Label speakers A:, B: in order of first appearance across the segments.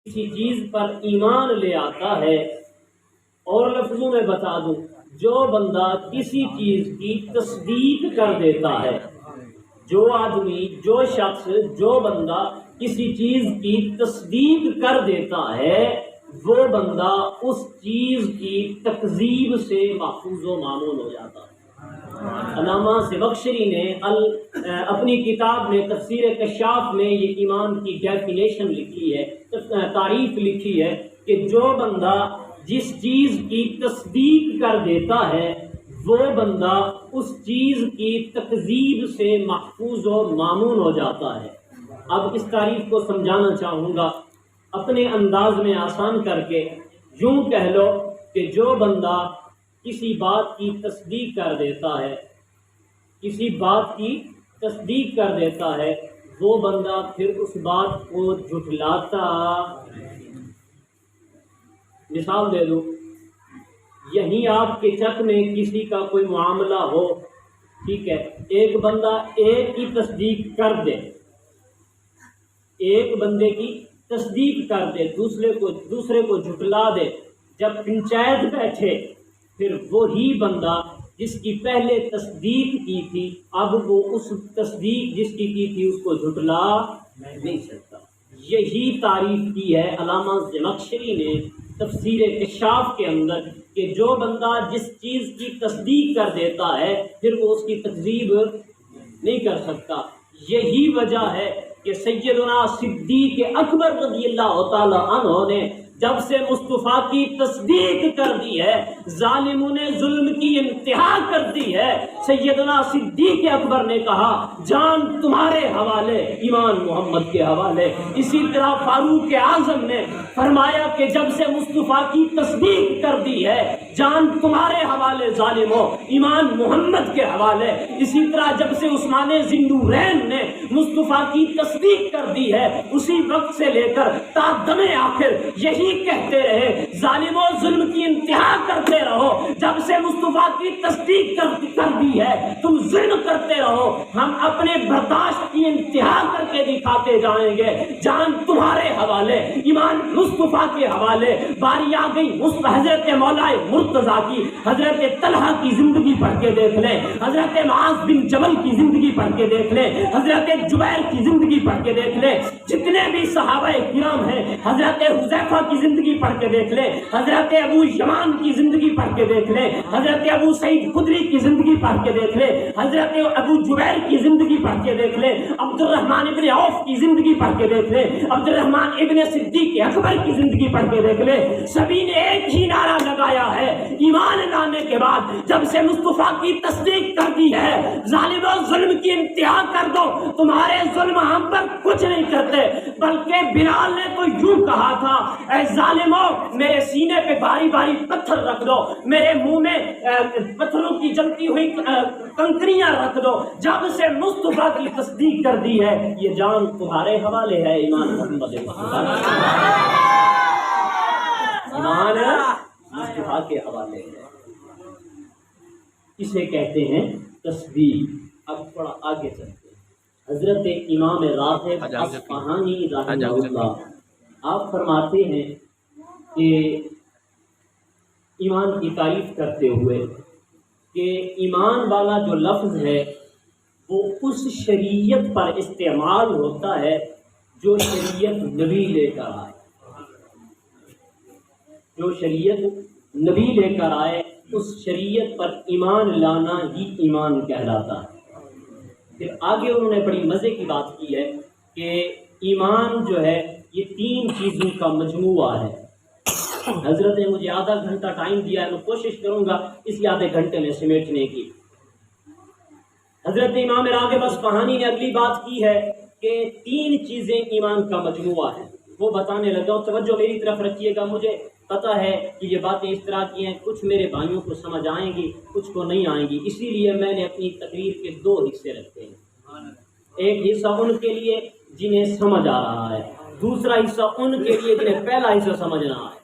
A: کسی چیز پر ایمان لے آتا ہے، اور لفظوں میں بتا دوں، جو بندہ کسی چیز کی تصدیق کر دیتا ہے، جو آدمی، جو شخص، جو بندہ کسی چیز کی تصدیق کر دیتا ہے، وہ بندہ اس چیز کی تکذیب سے محفوظ و معمون ہو جاتا ہے۔ علامہ زمخشری نے اپنی کتاب میں تفسیر کشاف میں یہ ایمان کی ڈیفینیشن لکھی ہے، تعریف لکھی ہے کہ جو بندہ جس چیز کی تصدیق کر دیتا ہے، وہ بندہ اس چیز کی تکذیب سے محفوظ و معمون ہو جاتا ہے۔ اب اس تعریف کو سمجھانا چاہوں گا اپنے انداز میں آسان کر کے، یوں کہہ لو کہ جو بندہ کسی بات کی تصدیق کر دیتا ہے، کسی بات کی تصدیق کر دیتا ہے، وہ بندہ پھر اس بات کو جھٹلاتا۔ مثال دے دوں، یہیں آپ کے چک میں کسی کا کوئی معاملہ ہو، ٹھیک ہے، ایک بندہ ایک کی تصدیق کر دے، ایک بندے کی تصدیق کر دے، دوسرے کو جھٹلا دے، جب پنچایت بیٹھے پھر وہی بندہ جس کی پہلے تصدیق کی تھی، اب وہ اس تصدیق جس کی تھی اس کو جھٹلا نہیں سکتا۔ یہی تعریف کی ہے علامہ زمخشری نے تفسیر کشاف کے اندر کہ جو بندہ جس چیز کی تصدیق کر دیتا ہے پھر وہ اس کی تکذیب نہیں کر سکتا۔ یہی وجہ ہے کہ سیدنا صدیق اکبر رضی اللہ تعالی عنہ نے جب سے مصطفیٰ کی تصدیق کر دی ہے، ظالموں نے ظلم کی انتہا کر دی ہے، سیدنا صدیق اکبر نے کہا جان تمہارے حوالے، ایمان محمد کے حوالے۔ اسی طرح فاروق اعظم نے فرمایا کہ جب سے مصطفیٰ کی تصدیق کر دی ہے، جان تمہارے حوالے ظالموں، ایمان محمد کے حوالے۔ اسی طرح جب سے عثمان ذوالنورین نے مصطفیٰ کی تصدیق کر دی ہے، اسی وقت سے لے کر تا دم آخر یہی کہتے رہے ظالموں ظلم کی انتہا کرتے رہو، جب سے مصطفیٰ کی تصدیق کر دی ہے تم ظلم کرتے رہو، ہم اپنے برداشت کی انتہا کر کے دکھاتے جائیں گے، جان تمہارے حوالے، ایمان مصطفیٰ کے حوالے۔ باری آ گئی حضرت مولا مرتضیٰ کی، حضرت طلحہ کی زندگی پڑھ کے دیکھ لیں، حضرت معاذ بن جبل کی زندگی پڑھ کے دیکھ لیں، حضرت جبیر کی زندگی پڑھ کے دیکھ لیں، جتنے بھی صحابہ کرام ہیں، حضرت حذیفہ کی زندگی پڑھ کے دیکھ لیں، حضرت ابو یمان کی زندگی پڑھ کے دیکھ لیں، حضرت ابو سعید خدری کی زندگی پڑھ کے دیکھ لیں، حضرت ابو جبیر کی زندگی پڑھ کے دیکھ لیں، عبد الرحمن ابن عوف کی زندگی پڑھ کے دیکھ لیں، عبد الرحمن ابن صدیق اکبر کی زندگی پڑھ کے دیکھ لیں۔ سبھی نے ایک ہی نعرہ لگایا ہے ایمان لانے کے بعد، جب سے مصطفیٰ کی تصدیق کر دی ہے، ظالموں ظلم کی انتہا کر دو، تمہارے ظلم ہم پر کچھ نہیں کرتے۔ بلکہ بلال نے تو یوں کہا تھا اے ظالموں میرے سینے پہ باری باری پتھر رکھ دو، میرے منہ میں پتھروں کی جلتی ہوئی کنکریاں رکھ دو، جب سے مصطفیٰ کی تصدیق کر دی ہے یہ جان تمہارے حوالے ہے، ایمان محمد ایمان مصطفیٰ کے حوالے ہے۔ اسے کہتے ہیں تصدیق۔ اب تھوڑا آگے چلتے ہیں، حضرت امام راغب اصفہانی رحمہ اللہ آپ فرماتے ہیں کہ ایمان کی تعریف کرتے ہوئے کہ ایمان والا جو لفظ ہے وہ اس شریعت پر استعمال ہوتا ہے جو شریعت نبی لے کر آئے، جو شریعت نبی لے کر آئے اس شریعت پر ایمان لانا ہی ایمان کہلاتا ہے۔ پھر آگے انہوں نے بڑی مزے کی بات کی ہے کہ ایمان جو ہے یہ 3 چیزوں کا مجموعہ ہے۔ حضرت نے مجھے آدھا گھنٹہ ٹائم دیا ہے، میں کوشش کروں گا اسی آدھے گھنٹے میں سمیٹنے کی۔ حضرت امام راغب اصفہانی نے اگلی بات کی ہے کہ 3 چیزیں ایمان کا مجموعہ ہے، وہ بتانے لگا۔ اور توجہ میری طرف رکھیے گا، مجھے پتہ ہے کہ یہ باتیں اس طرح کی ہیں، کچھ میرے بھائیوں کو سمجھ آئیں گی، کچھ کو نہیں آئیں گی، اسی لیے میں نے اپنی تقریر کے 2 حصے رکھے ہیں۔ ایک حصہ ان کے لیے جنہیں سمجھ آ رہا ہے، دوسرا حصہ ان کے لیے جنہیں پہلا حصہ سمجھنا ہے،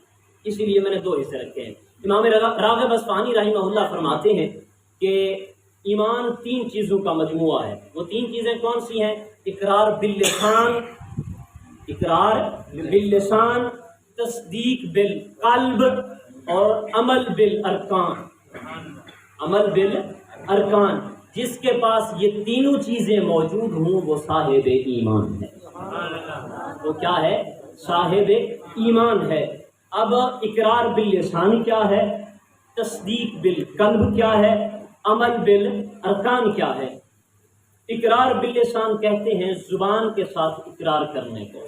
A: اسی لیے میں نے 2 حصے رکھے ہیں۔ امام راغب اصفہانی رحمہ اللہ فرماتے ہیں کہ ایمان 3 چیزوں کا مجموعہ ہے۔ وہ 3 چیزیں کون سی ہیں؟ اقرار باللسان، اقرار باللسان، تصدیق بالقلب اور عمل بالارکان۔ عمل بالارکان، جس کے پاس یہ تینوں چیزیں موجود ہوں وہ صاحب ایمان ہے۔ وہ کیا ہے؟ صاحب ایمان ہے۔ اب اقرار باللسان کیا ہے، تصدیق بالقلب کیا ہے، عمل بالارکان کیا ہے؟ اقرار باللسان کہتے ہیں زبان کے ساتھ اقرار کرنے کو،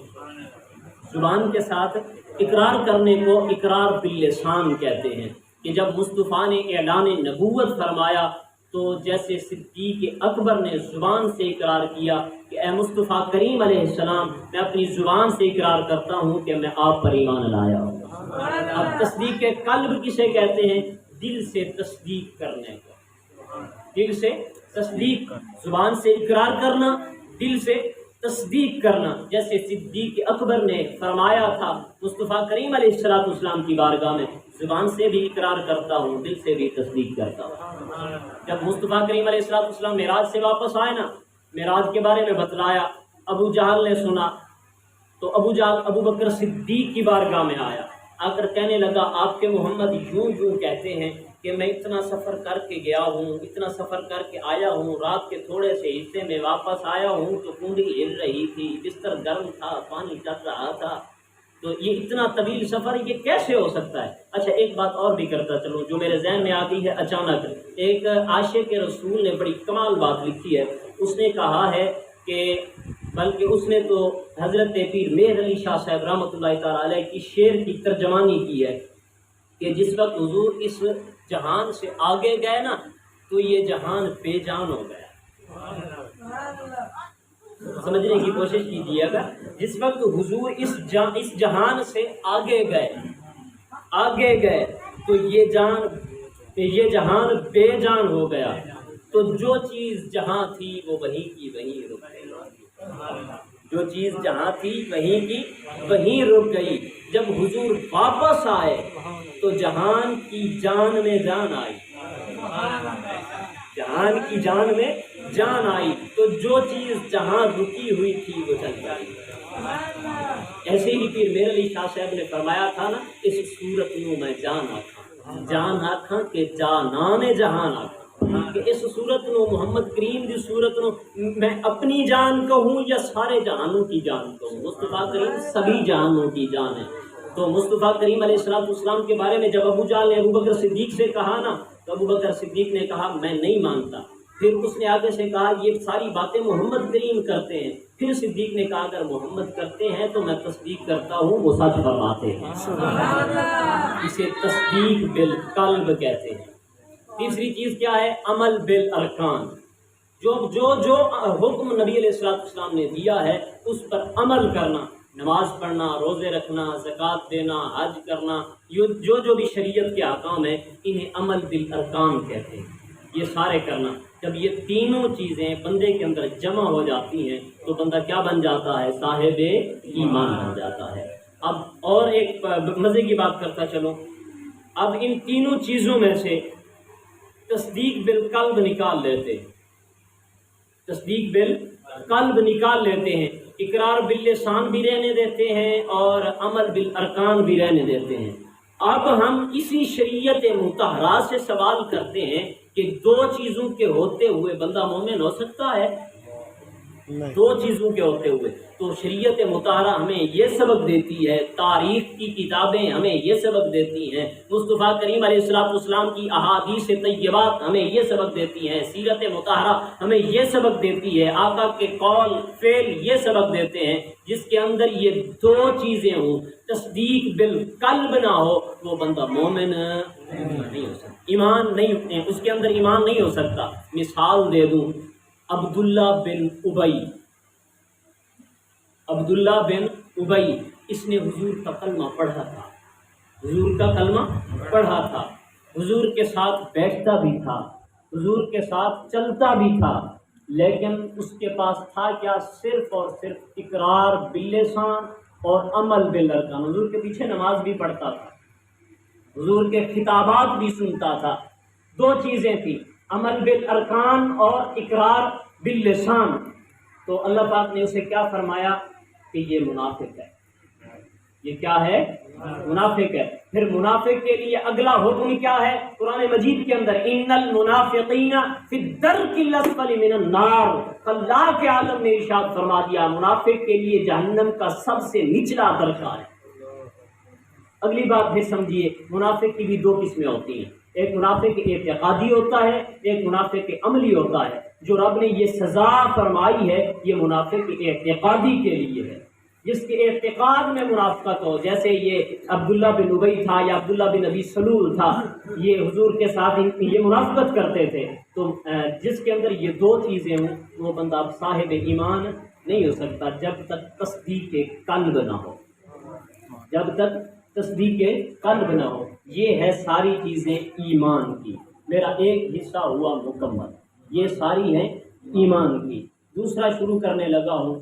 A: زبان کے ساتھ اقرار کرنے کو اقرار باللسان کہتے ہیں۔ کہ جب مصطفیٰ نے اعلان نبوت فرمایا تو جیسے صدیق اکبر نے زبان سے اقرار کیا کہ اے مصطفیٰ کریم علیہ السلام، میں اپنی زبان سے اقرار کرتا ہوں کہ میں آپ پر ایمان لایا ہوں۔ اب تصدیق قلب کسے کہتے ہیں؟ دل سے تصدیق کرنے کو، دل سے تصدیق، زبان سے اقرار کرنا، دل سے تصدیق کرنا۔ جیسے صدیق اکبر نے فرمایا تھا مصطفیٰ کریم علیہ السلام کی بارگاہ میں، زبان سے بھی اقرار کرتا ہوں، دل سے بھی تصدیق کرتا ہوں۔ جب مصطفیٰ کریم علیہ السلام معراج سے واپس آئے نا، معراج کے بارے میں بتلایا، ابو جہل نے سنا تو ابو بکر صدیق کی بارگاہ میں آیا، آ کر کہنے لگا آپ کے محمد یوں کہتے ہیں کہ میں اتنا سفر کر کے گیا ہوں، اتنا سفر کر کے آیا ہوں، رات کے تھوڑے سے حصے میں واپس آیا ہوں تو کنڈی ہل رہی تھی، بستر گرم تھا، پانی چل رہا تھا، تو یہ اتنا طویل سفر یہ کیسے ہو سکتا ہے؟ اچھا ایک بات اور بھی کرتا چلوں جو میرے ذہن میں آتی ہے اچانک۔ ایک عاشق رسول نے بڑی کمال بات لکھی ہے، اس نے کہا ہے کہ بلکہ اس نے تو حضرت پیر مہر علی شاہ صاحب رحمۃ اللہ تعالیٰ علیہ کی شعر کی ترجمانی کی ہے کہ جس وقت حضور اس جہان سے آگے گئے نا تو یہ جہان بے جان ہو گیا۔ سمجھنے کی کوشش کیجیے گا، جس وقت حضور اس جہان سے آگے گئے تو یہ جہان بے جان ہو گیا، تو جو چیز جہاں تھی وہ وہیں کی وہیں رک گئی، جو چیز جہاں تھی وہیں کی وہیں رک گئی۔ جب حضور واپس آئے تو جہان کی جان میں جان آئی، جہان کی جان میں جان آئی، تو جو چیز جہاں رکی ہوئی تھی وہ چل گئی۔ ایسے ہی پھر مہر علی شاہ صاحب نے فرمایا تھا نا، اس صورت نو میں جان آکھاں کہ جانان جہان آکھاں، کہ اس صورت نو محمد کریم دی صورت نو میں اپنی جان کہوں یا سارے جہانوں کی جان کہوں؟ مصطفیٰ کریم سبھی جہانوں کی جان ہے۔ تو مصطفیٰ کریم علیہ السلام کے بارے میں جب ابو جہل نے ابو بکر صدیق سے کہا نا تو ابو بکر صدیق نے کہا میں نہیں مانتا۔ پھر اس نے آگے سے کہا یہ ساری باتیں محمد کریم کرتے ہیں۔ پھر صدیق نے کہا اگر محمد کرتے ہیں تو میں تصدیق کرتا ہوں، وہ سچ فرماتے ہیں۔ اسے تصدیق بالقلب کہتے ہیں۔ تیسری چیز کیا ہے؟ عمل بالارکان، جو حکم نبی علیہ السلام نے دیا ہے اس پر عمل کرنا، نماز پڑھنا، روزے رکھنا، زکوٰۃ دینا، حج کرنا، جو بھی شریعت کے احکام ہیں انہیں عمل بالارکان کہتے ہیں۔ یہ سارے کرنا، جب یہ تینوں چیزیں بندے کے اندر جمع ہو جاتی ہیں تو بندہ کیا بن جاتا ہے؟ صاحب ایمان بن جاتا ہے۔ اب اور ایک مزے کی بات کرتا چلو، اب ان تینوں چیزوں میں سے تصدیق بالقلب نکال لیتے ہیں، تصدیق بالقلب نکال لیتے ہیں، اقرار باللسان بھی رہنے دیتے ہیں اور عمل بالارکان بھی رہنے دیتے ہیں۔ اب ہم اسی شریعت مطہرہ سے سوال کرتے ہیں کہ دو چیزوں کے ہوتے ہوئے بندہ مومن ہو سکتا ہے؟ دو چیزوں کے ہوتے ہوئے تو شریعت مطہرہ ہمیں یہ سبق دیتی ہے، تاریخ کی کتابیں ہمیں یہ سبق دیتی ہیں، مصطفیٰ کریم علیہ السلام کی احادیث طیبات ہمیں یہ سبق دیتی ہیں، سیرت مطہرہ ہمیں یہ سبق دیتی ہے، آقا کے قول فعل یہ سبق دیتے ہیں، جس کے اندر یہ دو چیزیں ہوں، تصدیق بالقلب نہ ہو وہ بندہ مومن نہیں ہو سکتا، ایمان نہیں، اس کے اندر ایمان نہیں ہو سکتا۔ مثال دے دوں، عبداللہ بن ابی، اس نے حضور کا کلمہ پڑھا تھا، حضور کا کلمہ پڑھا تھا، حضور کے ساتھ بیٹھتا بھی تھا، حضور کے ساتھ چلتا بھی تھا، لیکن اس کے پاس تھا کیا؟ صرف اور صرف اقرار باللسان اور عمل بالارکان۔ حضور کے پیچھے نماز بھی پڑھتا تھا، حضور کے خطابات بھی سنتا تھا، دو چیزیں تھیں، عمل بالارکان اور اقرار باللسان۔ تو اللہ پاک نے اسے کیا فرمایا کہ یہ منافق ہے، یہ کیا ہے؟ منافق ہے۔ پھر منافق کے لیے اگلا حکم کیا ہے قرآن مجید کے اندر؟ ان المنافقین فی الدرک الاسفل من النار، اللہ کے عالم نے ارشاد فرما دیا منافق کے لیے جہنم کا سب سے نچلا درجہ ہے۔ اگلی بات پھر سمجھیے، منافق کی بھی دو قسمیں ہوتی ہیں، ایک منافق اعتقادی ہوتا ہے، ایک منافق عملی ہوتا ہے۔ جو رب نے یہ سزا فرمائی ہے یہ منافق اعتقادی کے لیے ہے، جس کے اعتقاد میں منافقت ہو، جیسے یہ عبداللہ بن ابی تھا یا عبداللہ بن ابی سلول تھا، یہ حضور کے ساتھ یہ منافقت کرتے تھے۔ تو جس کے اندر یہ دو چیزیں ہوں وہ بندہ صاحب ایمان نہیں ہو سکتا جب تک تصدیق قلب نہ ہو، جب تک تصدیق قلب نہ ہو۔ یہ ہے ساری چیزیں ایمان کی۔ میرا ایک حصہ ہوا مکمل، یہ ساری ہیں ایمان کی۔ دوسرا شروع کرنے لگا ہوں